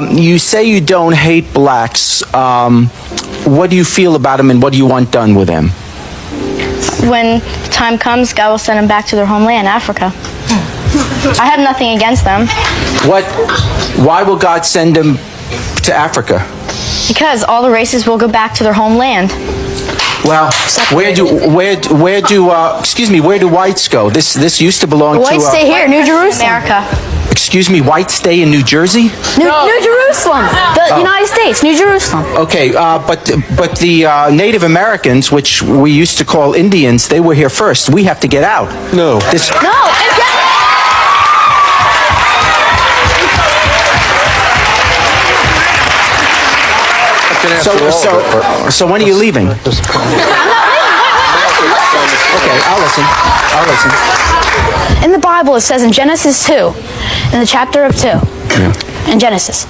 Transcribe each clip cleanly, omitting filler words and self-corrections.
You say you don't hate blacks. What do you feel about them and what do you want done with them? When time comes, God will send them back to their homeland, Africa. I have nothing against them. Why will God send them to Africa? Because all the races will go back to their homeland. Well, where do whites go? This used to belong to... Whites stay here, New Jerusalem. America. Excuse me, whites stay in New Jersey? New Jerusalem. The United States, New Jerusalem. Okay, but the Native Americans, which we used to call Indians, they were here first. We have to get out. No. So when are you leaving? Okay, I'll listen. In the Bible, it says in Genesis 2, in the chapter of 2, in Genesis,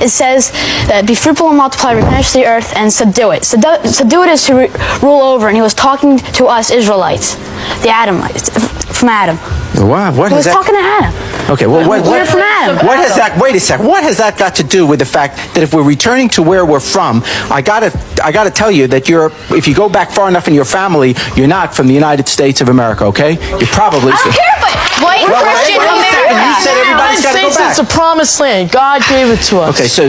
it says that be fruitful and multiply, replenish the earth, and subdue it. Subdue it is to rule over, and he was talking to us Israelites, the Adamites, from Adam. What he was talking to Adam. Okay, well, we're from Adam. What has that? Wait a sec. What has that got to do with the fact that if we're returning to where we're from, I gotta tell you that if you go back far enough in your family, you're not from the United States of America. Okay, you're probably. I don't care, but white Christian America. You said everybody's got to go back. It's a promised land. God gave it to us. Okay, so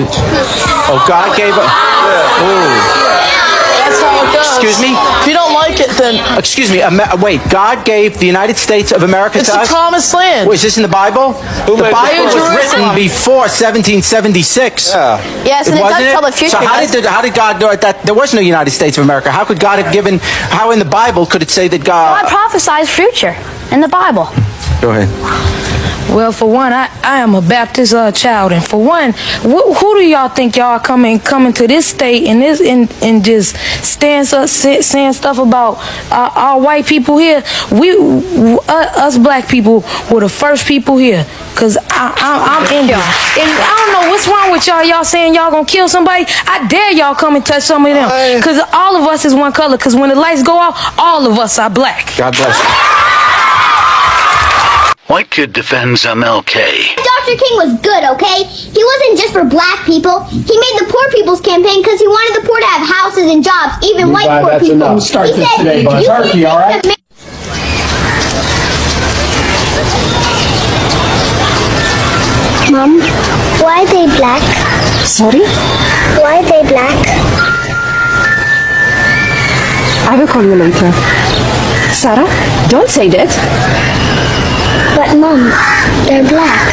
God gave it. That's how it goes. Excuse me? If you don't like it, then... Excuse me, wait, God gave the United States of America to us? It's a promised land. Wait, is this in the Bible? The Bible was written before 1776. Yes, and it does tell the future. So how did God know that there was no United States of America? How could God have given, how in the Bible could it say that God... God prophesies future in the Bible. Go ahead. Well, for one, I am a Baptist child, and for one, who do y'all think y'all coming to this state and just saying stuff about our white people here? Us black people were the first people here, cause I'm Indian, and I don't know what's wrong with y'all. Y'all saying y'all gonna kill somebody? I dare y'all come and touch some of them, cause all of us is one color. Cause when the lights go off, all of us are black. God bless you. White kid defends MLK. Dr. King was good, okay? He wasn't just for black people. He made the poor people's campaign because he wanted the poor to have houses and jobs, even white poor people. Enough. Start this today, bud. Turkey, all right? Mom, why are they black? Sorry? Why are they black? I will call you later. Sarah, don't say that. But Mom, they're black.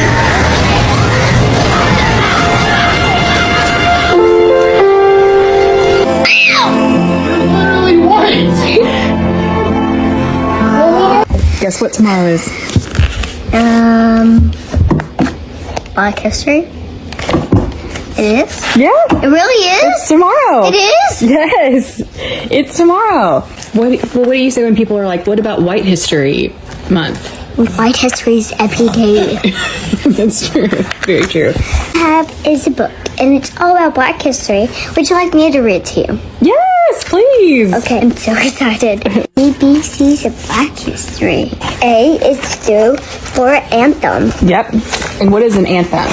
Guess what tomorrow is? Black History? It is? Yeah. It really is? It's tomorrow. It is? Yes. It's tomorrow. What do you say when people are like, what about White History Month? White History is every day. That's true. Very true. I have is a book, and it's all about Black history. Would you like me to read to you? Yes, please. Okay, I'm so excited. ABCs of Black history. A is to for anthem. Yep. And what is an anthem?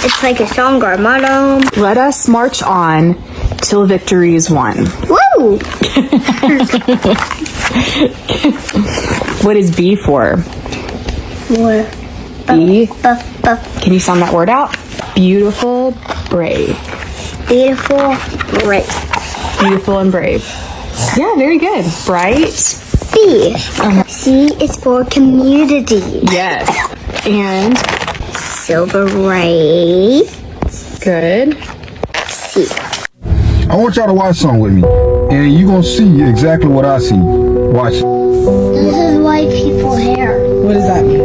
It's like a song or a motto. Let us march on till victory is won. Woo! What is B for? More. B. Can you sound that word out? Beautiful, brave. Beautiful, brave. Beautiful and brave. Yeah, very good. Bright. C. C is for community. Yes. And Silver Ray. good. C. I want y'all to watch something with me, and you're gonna see exactly what I see. Watch. This is white people hair. What does that mean?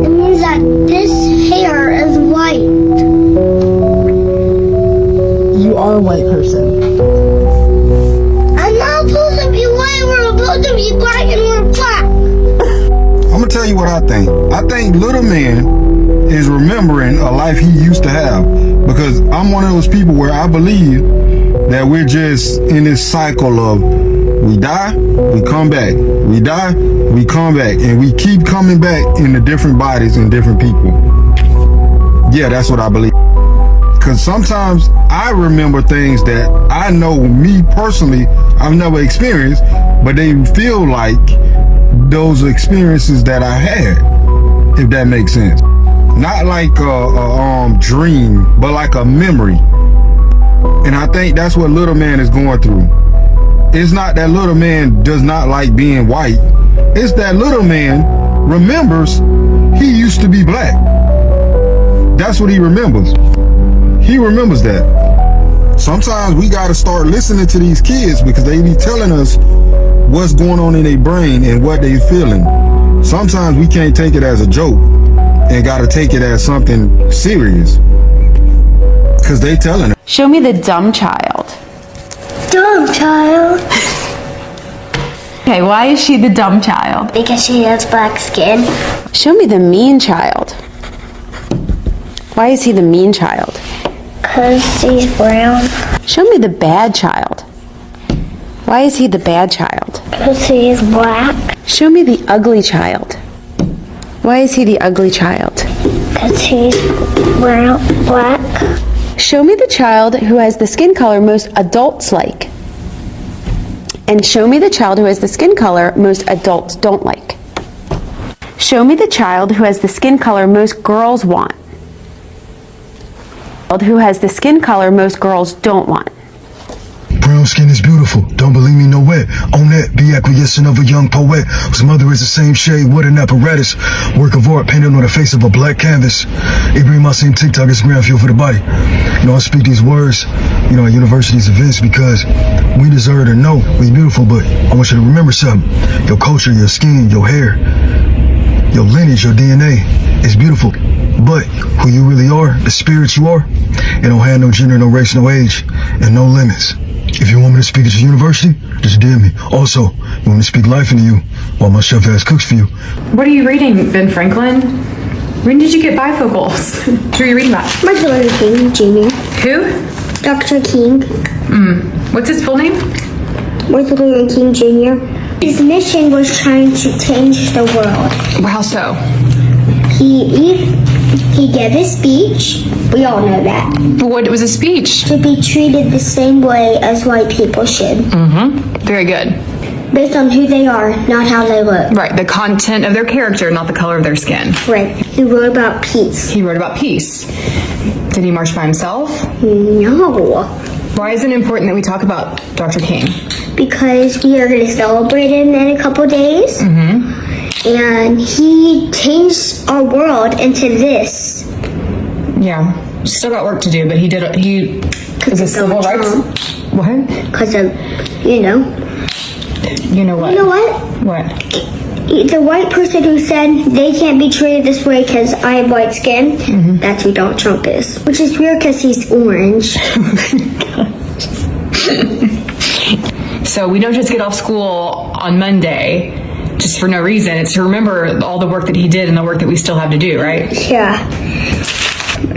It means that this hair is white. You are a white person. I'm not supposed to be white. We're supposed to be black, and we're black. I'm gonna tell you what I think. I think little man is remembering a life he used to have, because I'm one of those people where I believe that we're just in this cycle of we die, we come back, we die, we come back, and we keep coming back into different bodies and different people. Yeah, that's what I believe. Because sometimes I remember things that I know me personally I've never experienced, but they feel like those experiences that I had, if that makes sense. Not like a dream, but like a memory. And I think that's what little man is going through. It's not that little man does not like being white. It's that little man remembers he used to be black. That's what he remembers. He remembers that. Sometimes we got to start listening to these kids because they be telling us what's going on in their brain and what they feeling. Sometimes we can't take it as a joke and got to take it as something serious because they telling us. Show me the dumb child. Dumb child. Okay, why is she the dumb child? Because she has black skin. Show me the mean child. Why is he the mean child? Because she's brown. Show me the bad child. Why is he the bad child? Because she is black. Show me the ugly child. Why is he the ugly child? Because she's brown, black. Show me the child who has the skin color most adults like. And show me the child who has the skin color most adults don't like. Show me the child who has the skin color most girls want. Who has the skin color most girls don't want. Brown skin is beautiful, don't believe me, no way. On that, be acquiescent of a young poet whose mother is the same shade, what an apparatus. Work of art painted on the face of a black canvas. Ibrahim same TikTok is grand fuel for the body. You know, I speak these words, you know, at universities events because we deserve to know we're beautiful, but I want you to remember something. Your culture, your skin, your hair, your lineage, your DNA is beautiful. But who you really are, the spirit you are, it don't have no gender, no race, no age, and no limits. If you want me to speak at your university, just DM me. Also, you want me to speak life into you while my chef ass cooks for you. What are you reading, Ben Franklin? When did you get bifocals? Who are you reading about? Martin Luther King Jr. Who? Dr. King. What's his full name? Martin Luther King Jr. His mission was trying to change the world. How so? He gave a speech. We all know that. What was his speech? To be treated the same way as white people should. Very good. Based on who they are, not how they look. Right, the content of their character, not the color of their skin. Right. He wrote about peace. He wrote about peace. Did he march by himself? No. Why is it important that we talk about Dr. King? Because we are going to celebrate him in a couple days. And he changed our world into this. Yeah, still got work to do, but he did. He is a civil rights. What? Because of, you know. You know what? You know what? What? The white person who said they can't be treated this way because I have white skin, that's who Donald Trump is. Which is weird because he's orange. So we don't just get off school on Monday just for no reason. It's to remember all the work that he did and the work that we still have to do, right? Yeah.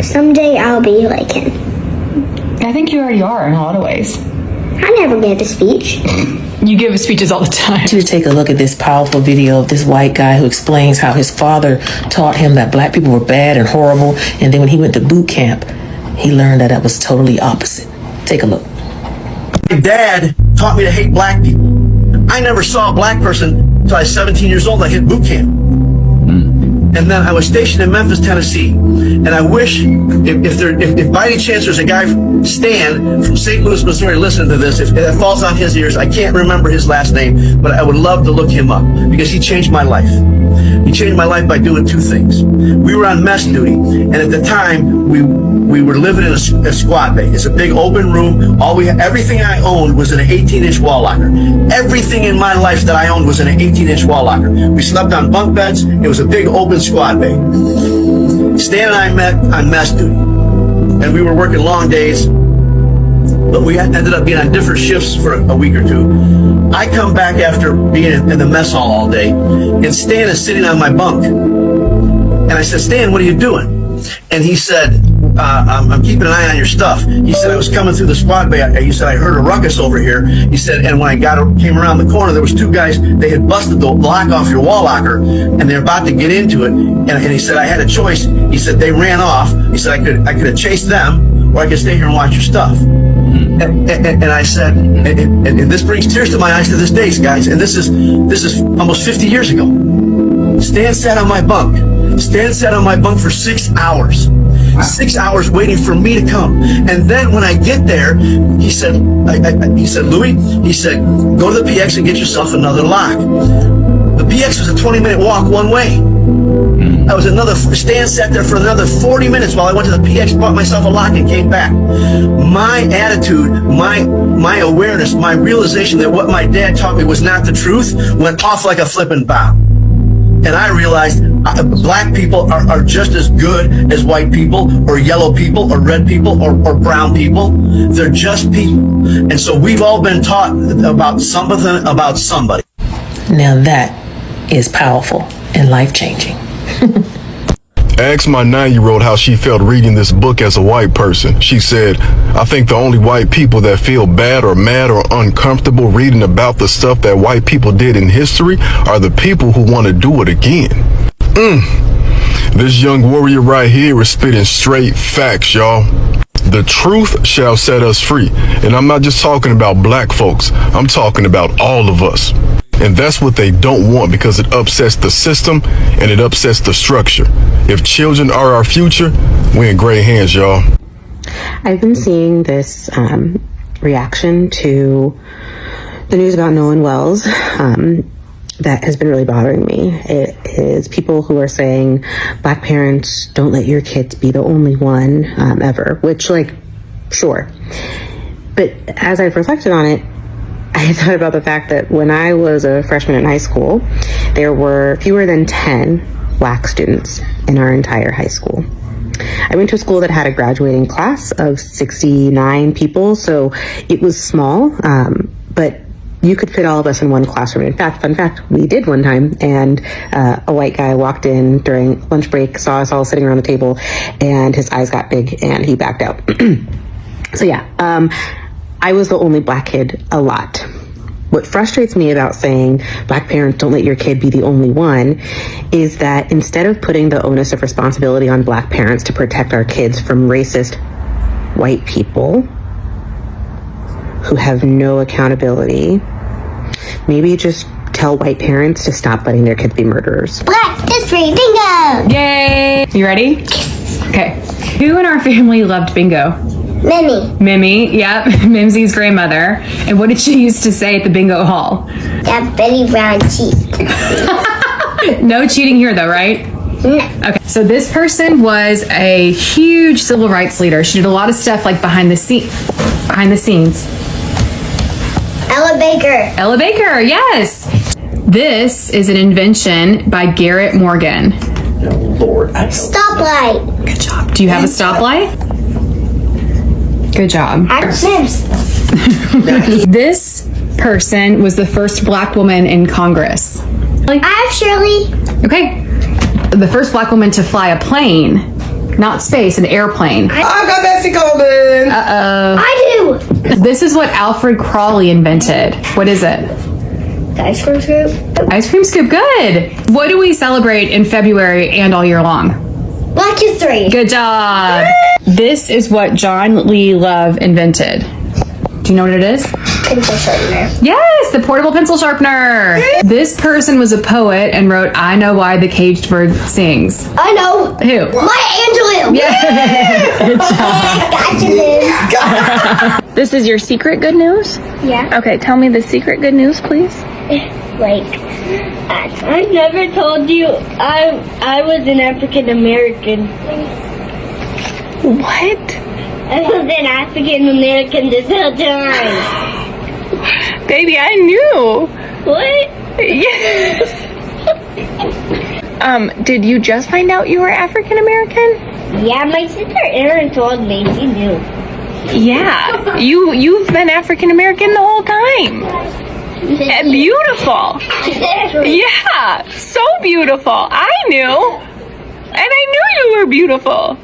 Someday I'll be like him. I think you already are in a lot of ways. I never gave a speech. You give speeches all the time. To take a look at this powerful video of this white guy who explains how his father taught him that black people were bad and horrible, and then when he went to boot camp, he learned that was totally opposite. Take a look. My dad taught me to hate black people. I never saw a black person until I was 17 years old. I hit boot camp. And then I was stationed in Memphis, Tennessee. And I wish, if by any chance there's a guy, Stan, from St. Louis, Missouri, listening to this, if it falls on his ears, I can't remember his last name, but I would love to look him up because he changed my life. He changed my life by doing two things. We were on mess duty, and at the time, we were living in a squad bay. It's a big open room. Everything I owned was in an 18-inch wall locker. Everything in my life that I owned was in an 18-inch wall locker. We slept on bunk beds. It was a big open squad bay. Stan and I met on mess duty, and we were working long days, but we ended up being on different shifts for a week or two. I come back after being in the mess hall all day, and Stan is sitting on my bunk. And I said, Stan, what are you doing? And he said, I'm keeping an eye on your stuff. He said, I was coming through the squad bay. He said, I heard a ruckus over here. He said, and when I came around the corner, there was two guys. They had busted the lock off your wall locker, and they're about to get into it. And he said, I had a choice. He said, they ran off. He said, I could have chased them, or I could stay here and watch your stuff. And I said, and this brings tears to my eyes to this day, guys. And this is almost 50 years ago. Stan sat on my bunk. Stan sat on my bunk for 6 hours. 6 hours waiting for me to come. And then when I get there, he said, Louis, he said, go to the PX and get yourself another lock. The PX was a 20-minute walk one way. Stan sat there for another 40 minutes while I went to the PX, bought myself a lock, and came back. My attitude, my awareness, my realization that what my dad taught me was not the truth went off like a flippin' bomb. And I realized black people are just as good as white people, or yellow people, or red people, or brown people. They're just people. And so we've all been taught about something about somebody. Now that is powerful and life-changing. Asked my 9-year-old how she felt reading this book as a white person. She said, I think the only white people that feel bad or mad or uncomfortable reading about the stuff that white people did in history are the people who want to do it again. This young warrior right here is spitting straight facts, y'all. The truth shall set us free. And I'm not just talking about black folks. I'm talking about all of us. And that's what they don't want, because it upsets the system and it upsets the structure. If children are our future, we're in great hands, y'all. I've been seeing this reaction to the news about Nolan Wells that has been really bothering me. It is people who are saying, black parents, don't let your kids be the only one ever, which, like, sure. But as I've reflected on it, I thought about the fact that when I was a freshman in high school, there were fewer than 10 black students in our entire high school. I went to a school that had a graduating class of 69 people, so it was small, but you could fit all of us in one classroom. In fact, fun fact, we did one time, and a white guy walked in during lunch break, saw us all sitting around the table, and his eyes got big, and he backed out. So yeah, I was the only black kid a lot. What frustrates me about saying black parents, don't let your kid be the only one, is that instead of putting the onus of responsibility on black parents to protect our kids from racist white people who have no accountability, maybe just tell white parents to stop letting their kids be murderers. Black history bingo! Yay! You ready? Okay. Who in our family loved bingo? Mimi, yep, Mimsy's grandmother. And what did she used to say at the bingo hall? That Betty Brown cheat. No cheating here though, right? No. Okay, so this person was a huge civil rights leader. She did a lot of stuff like behind the scenes. Ella Baker. Ella Baker, yes. This is an invention by Garrett Morgan. Lord. Stoplight. Good job. Do you have a stoplight? Good job. This person was the first black woman in Congress. I have Shirley. Okay. The first black woman to fly a plane, not space, an airplane. I got Bessie Coleman. Uh-oh. I do. This is what Alfred Crawley invented. What is it? The ice cream scoop. Ice cream scoop, good. What do we celebrate in February and all year long? Black history. Good job. This is what John Lee Love invented. Do you know what it is? Pencil sharpener. Yes, the portable pencil sharpener. This person was a poet and wrote, I Know Why the Caged Bird Sings. I know. Who? Maya Angelou. Yeah. Good Gotcha, Liz. This is your secret good news? Yeah. Okay, tell me the secret good news, please. Like, I never told you I was an African American. What? I was an African American this whole time. Baby, I knew. What? Yeah. Did you just find out you were African American? Yeah, my sister Erin told me. She knew. Yeah. You've been African American the whole time. And beautiful. Yeah, so beautiful. I knew. And I knew you were beautiful.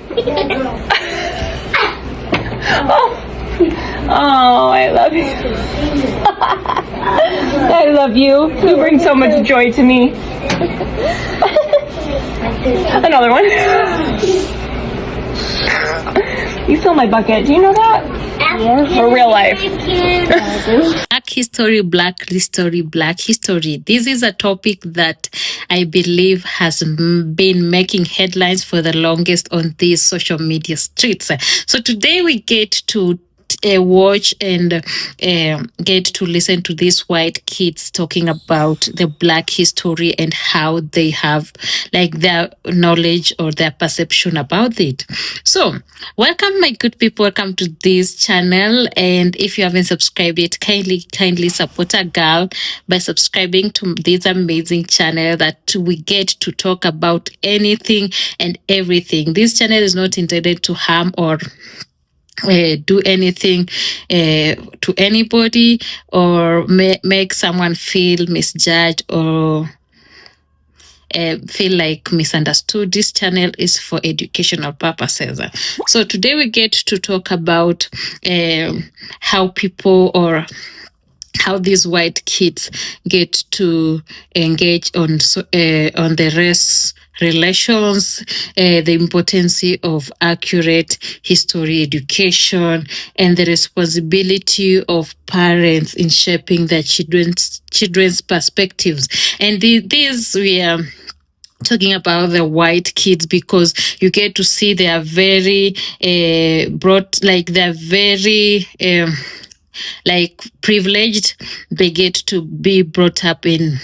Oh, I love you. I love you. You bring so much joy to me. Another one. You fill my bucket. Do you know that? For real life. Black history, black history, black history. This is a topic that I believe has been making headlines for the longest on these social media streets. So today we get to watch and get to listen to these white kids talking about the black history and how they have like their knowledge or their perception about it. So welcome, my good people, welcome to this channel. And if you haven't subscribed yet, kindly support a girl by subscribing to this amazing channel that we get to talk about anything and everything. This channel is not intended to harm or do anything to anybody or make someone feel misjudged or feel like misunderstood. This channel is for educational purposes. So today we get to talk about how people or how these white kids get to engage on the race relations, the importance of accurate history education, and the responsibility of parents in shaping their children's perspectives. And these we are talking about the white kids because you get to see they are very they're very like privileged. They get to be brought up in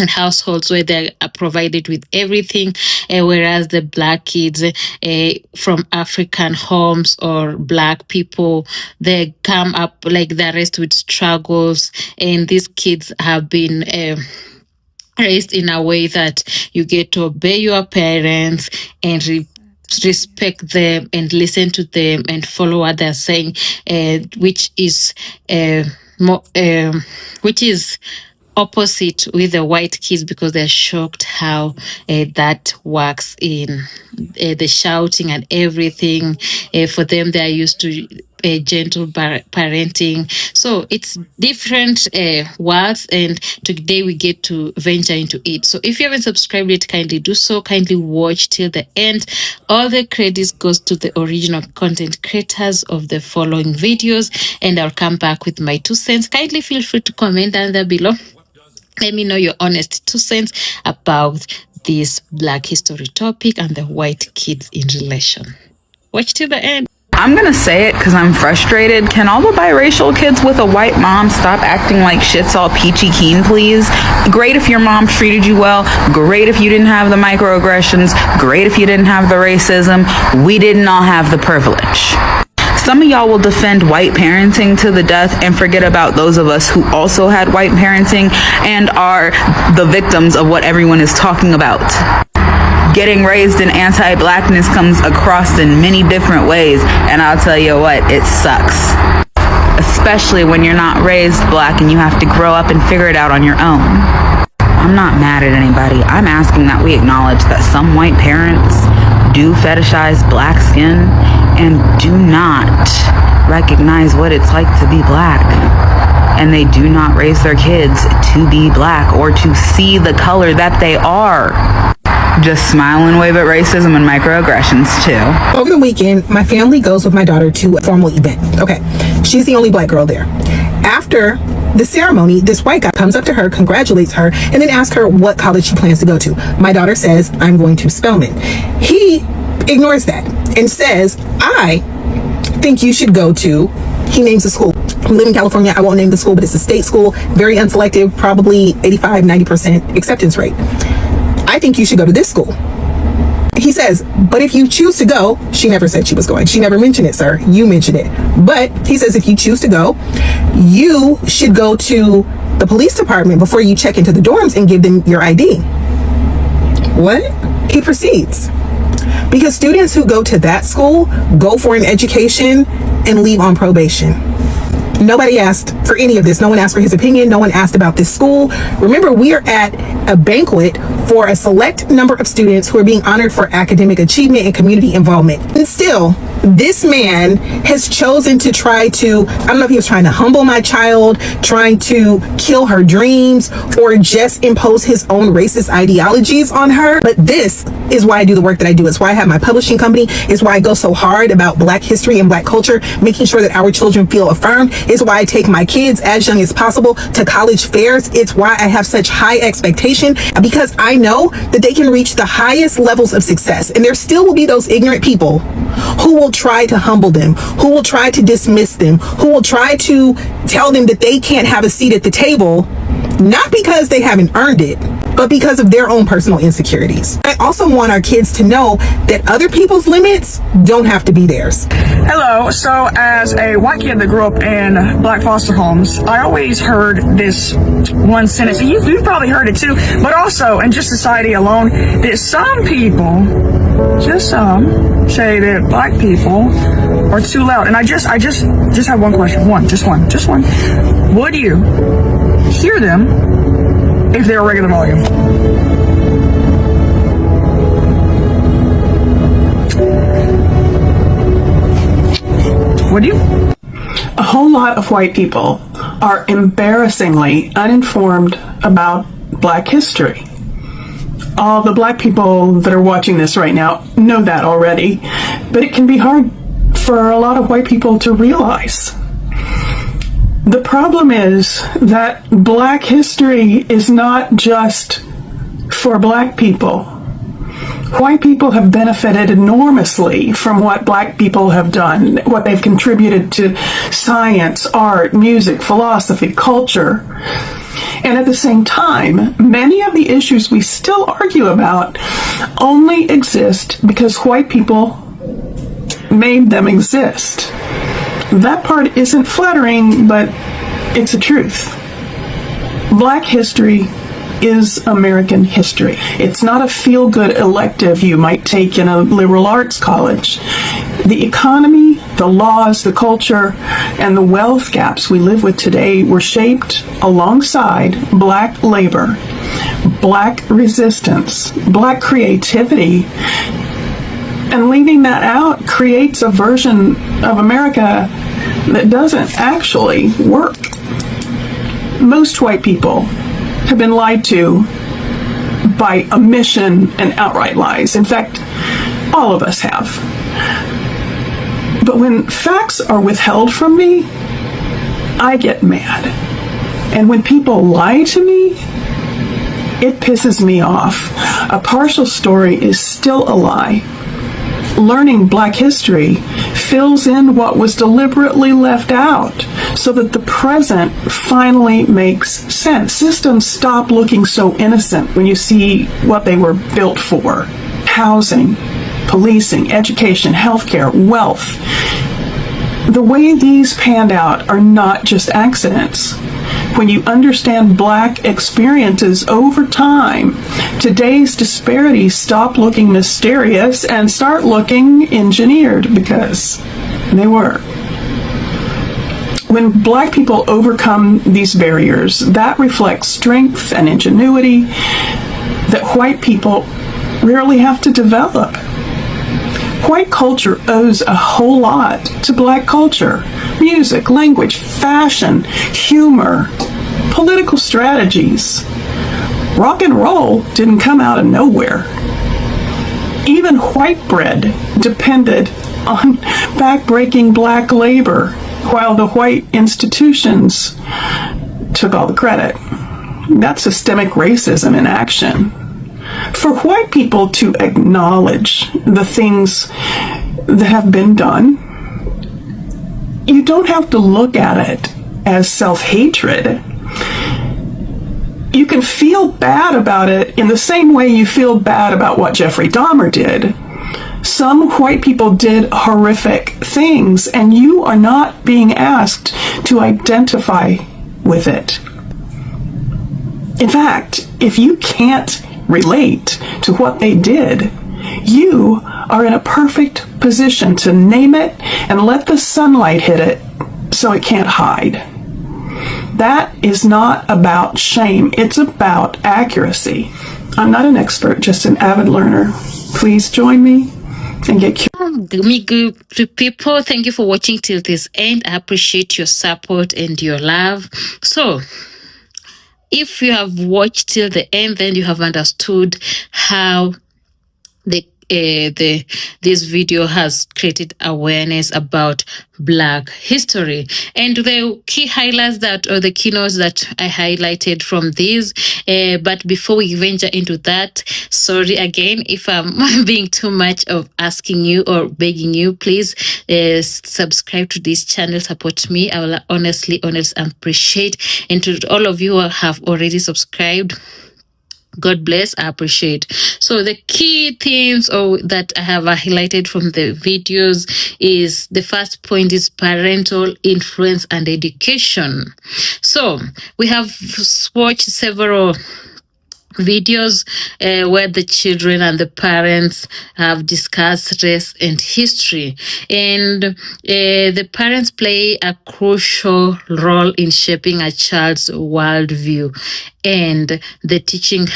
households where they are provided with everything, whereas the black kids from African homes or black people, they come up like the rest with struggles, and these kids have been raised in a way that you get to obey your parents and respect them and listen to them and follow what they're saying, which is opposite with the white kids because they're shocked how that works in the shouting and everything. For them, they are used to gentle parenting. So it's different words, and today we get to venture into it. So if you haven't subscribed yet, kindly do so. Kindly watch till the end. All the credits goes to the original content creators of the following videos, and I'll come back with my 2 cents. Kindly feel free to comment down there below. Let me know your honest 2 cents about this black history topic and the white kids in relation. Watch till the end. I'm gonna say it because I'm frustrated. Can all the biracial kids with a white mom stop acting like shit's all peachy keen, please? Great if your mom treated you well. Great if you didn't have the microaggressions. Great if you didn't have the racism. We didn't all have the privilege. Some of y'all will defend white parenting to the death and forget about those of us who also had white parenting and are the victims of what everyone is talking about. Getting raised in anti-blackness comes across in many different ways, and I'll tell you what, it sucks. Especially when you're not raised black and you have to grow up and figure it out on your own. I'm not mad at anybody. I'm asking that we acknowledge that some white parents do fetishize black skin and do not recognize what it's like to be black. And they do not raise their kids to be black or to see the color that they are. Just smile and wave at racism and microaggressions too. Over the weekend, my family goes with my daughter to a formal event. Okay, she's the only black girl there. After the ceremony, this white guy comes up to her, congratulates her, and then asks her what college she plans to go to. My daughter says, I'm going to Spelman. He ignores that and says, I think you should go to, he names the school. We live in California, I won't name the school, but it's a state school, very unselective, probably 85-90% acceptance rate. I think you should go to this school. He says, but if you choose to go, she never said she was going. She never mentioned it, sir. You mentioned it. But he says, if you choose to go, you should go to the police department before you check into the dorms and give them your ID. What? He proceeds. Because students who go to that school go for an education and leave on probation. Nobody asked for any of this. No one asked for his opinion. No one asked about this school. Remember, we are at a banquet for a select number of students who are being honored for academic achievement and community involvement. And still, this man has chosen to try to, I don't know if he was trying to humble my child, trying to kill her dreams, or just impose his own racist ideologies on her. But this is why I do the work that I do. It's why I have my publishing company. It's why I go so hard about Black history and Black culture, making sure that our children feel affirmed. It's why I take my kids as young as possible to college fairs. It's why I have such high expectation, because I know that they can reach the highest levels of success. And there still will be those ignorant people who will try to humble them, who will try to dismiss them, who will try to tell them that they can't have a seat at the table, not because they haven't earned it, but because of their own personal insecurities. I also want our kids to know that other people's limits don't have to be theirs. Hello. So as a white kid that grew up in Black foster homes, I always heard this one sentence, and you've probably heard it too, but also in just society alone, that some people, just some, say that Black people are too loud. And I just have one question. Just one. Would you hear them if they're a regular volume? Would you? A whole lot of white people are embarrassingly uninformed about Black history. All the Black people that are watching this right now know that already, but it can be hard for a lot of white people to realize. The problem is that Black history is not just for Black people. White people have benefited enormously from what Black people have done, what they've contributed to science, art, music, philosophy, culture. And at the same time, many of the issues we still argue about only exist because white people made them exist. That part isn't flattering, but it's the truth. Black history is American history. It's not a feel-good elective you might take in a liberal arts college. The economy, the laws, the culture, and the wealth gaps we live with today were shaped alongside Black labor, Black resistance, Black creativity. And leaving that out creates a version of America that doesn't actually work. Most white people have been lied to by omission and outright lies. In fact, all of us have. But when facts are withheld from me, I get mad. And when people lie to me, it pisses me off. A partial story is still a lie. Learning Black history fills in what was deliberately left out so that the present finally makes sense. Systems stop looking so innocent when you see what they were built for. Housing, policing, education, healthcare, wealth. The way these panned out are not just accidents. When you understand Black experiences over time, today's disparities stop looking mysterious and start looking engineered, because they were. When Black people overcome these barriers, that reflects strength and ingenuity that white people rarely have to develop. White culture owes a whole lot to Black culture. Music, language, fashion, humor, political strategies. Rock and roll didn't come out of nowhere. Even white bread depended on backbreaking Black labor, while the white institutions took all the credit. That's systemic racism in action. For white people to acknowledge the things that have been done, you don't have to look at it as self-hatred. You can feel bad about it in the same way you feel bad about what Jeffrey Dahmer did. Some white people did horrific things, and you are not being asked to identify with it. In fact, if you can't relate to what they did, you are in a perfect position to name it and let the sunlight hit it so it can't hide. That is not about shame. It's about accuracy. I'm not an expert, just an avid learner. Please join me and get curious. Me good people, thank you for watching till this end. I appreciate your support and your love. So if you have watched till the end, then you have understood how this video has created awareness about Black history, and the key highlights that, or the keynotes that I highlighted from this. But before we venture into that, sorry again if I'm being too much of asking you or begging you. Please subscribe to this channel, support me. I will honestly appreciate, and to all of you who have already subscribed, God bless, I appreciate. So the key themes that I have highlighted from the videos is, the first point is parental influence and education. So we have watched several videos where the children and the parents have discussed race and history, and the parents play a crucial role in shaping a child's worldview, and the teaching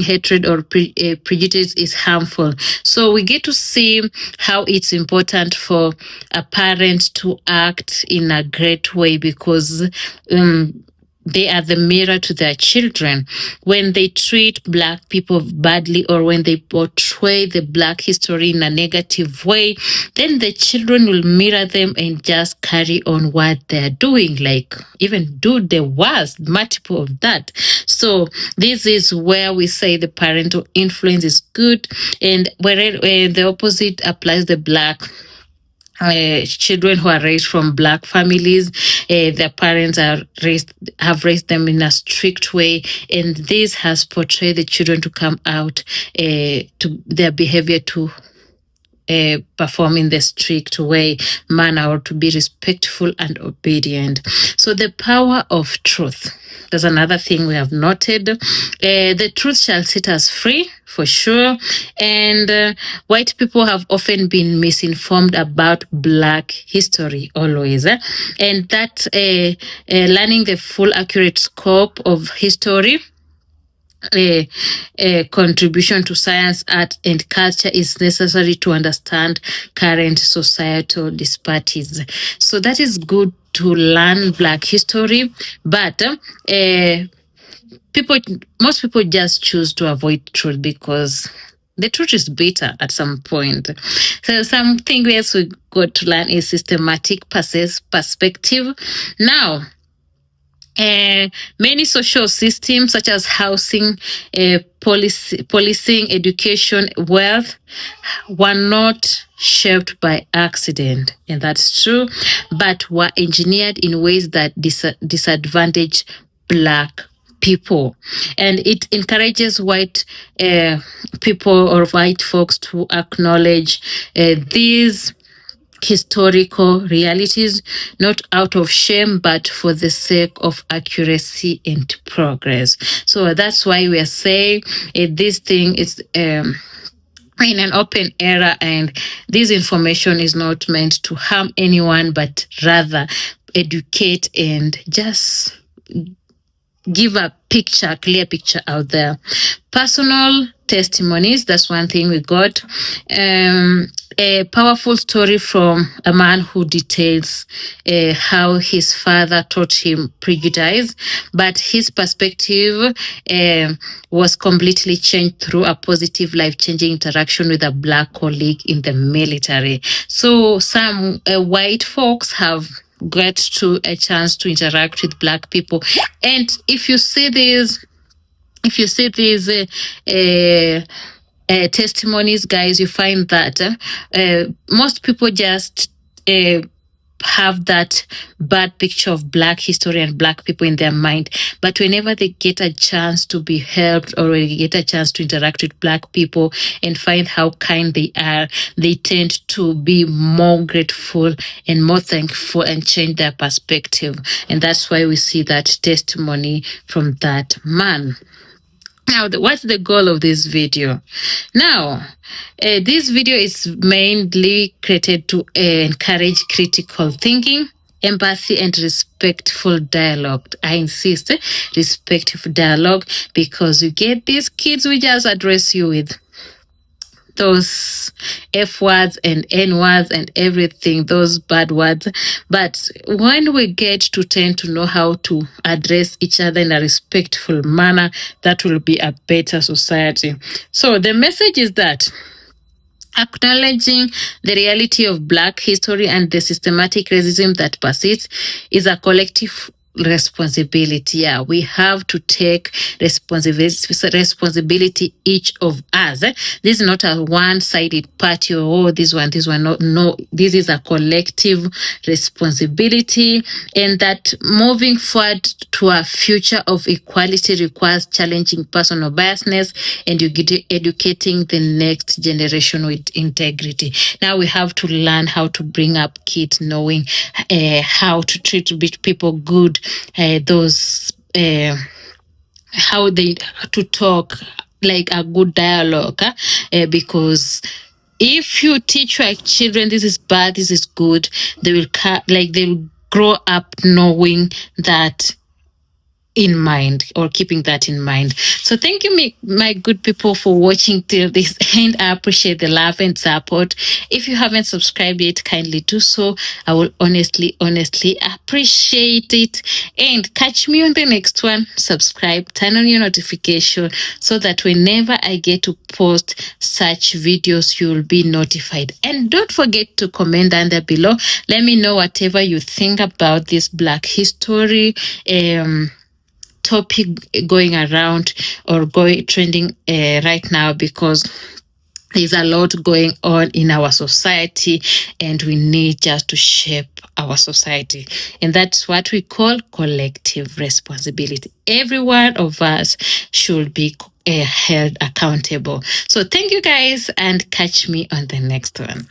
hatred or prejudice is harmful. So we get to see how it's important for a parent to act in a great way, because they are the mirror to their children. When they treat Black people badly, or when they portray the Black history in a negative way, then the children will mirror them and just carry on what they're doing, like even do the worst, multiple of that. So this is where we say the parental influence is good, and where the opposite applies, the Black children who are raised from Black families, their parents have raised them in a strict way, and this has portrayed the children to come out to their behavior to perform in the strict way, manner, or to be respectful and obedient. So the power of truth. That's another thing we have noted. The truth shall set us free, for sure. And white people have often been misinformed about Black history, always. And that learning the full accurate scope of history, a contribution to science, art, and culture is necessary to understand current societal disparities. So that is good to learn Black history, but most people just choose to avoid truth because the truth is bitter at some point. So something else we got to learn is systematic perspective. Now, many social systems such as housing, policing, education, wealth were not shaped by accident, and that's true, but were engineered in ways that disadvantage Black people. And it encourages white people or white folks to acknowledge these historical realities, not out of shame, but for the sake of accuracy and progress. So that's why we are saying this thing is in an open era, and this information is not meant to harm anyone, but rather educate and just give a picture, clear picture out there. Personal testimonies, that's one thing we got. A powerful story from a man who details how his father taught him prejudice, but his perspective was completely changed through a positive, life-changing interaction with a Black colleague in the military. So some white folks have got to a chance to interact with Black people, and if you see these testimonies, guys, you find that most people just have that bad picture of Black history and Black people in their mind. But whenever they get a chance to be helped, or they get a chance to interact with Black people and find how kind they are, they tend to be more grateful and more thankful and change their perspective. And that's why we see that testimony from that man. Now, what's the goal of this video? Now, this video is mainly created to encourage critical thinking empathy and respectful dialogue. I insist, respectful dialogue, because you get these kids we just address you with those F words and N words and everything, those bad words. But when we get to tend to know how to address each other in a respectful manner, that will be a better society. So the message is that acknowledging the reality of Black history and the systematic racism that persists is a collective responsibility. Yeah, we have to take responsibility, each of us. This is not a one-sided party or this one. No, this is a collective responsibility, and that moving forward to a future of equality requires challenging personal biasness and educating the next generation with integrity. Now we have to learn how to bring up kids knowing how to treat people good, how they to talk like a good dialogue, because if you teach your children this is bad, this is good, they will grow up knowing that in mind, or keeping that in mind. So thank you, my good people, for watching till this end. I appreciate the love and support. If you haven't subscribed yet, kindly do so. I will honestly appreciate it. And catch me on the next one. Subscribe, turn on your notification, so that whenever I get to post such videos, you'll be notified. And don't forget to comment under below. Let me know whatever you think about this Black history topic going around or trending right now, because there's a lot going on in our society and we need just to shape our society, and that's what we call collective responsibility. Every one of us should be held accountable. So thank you guys, and catch me on the next one.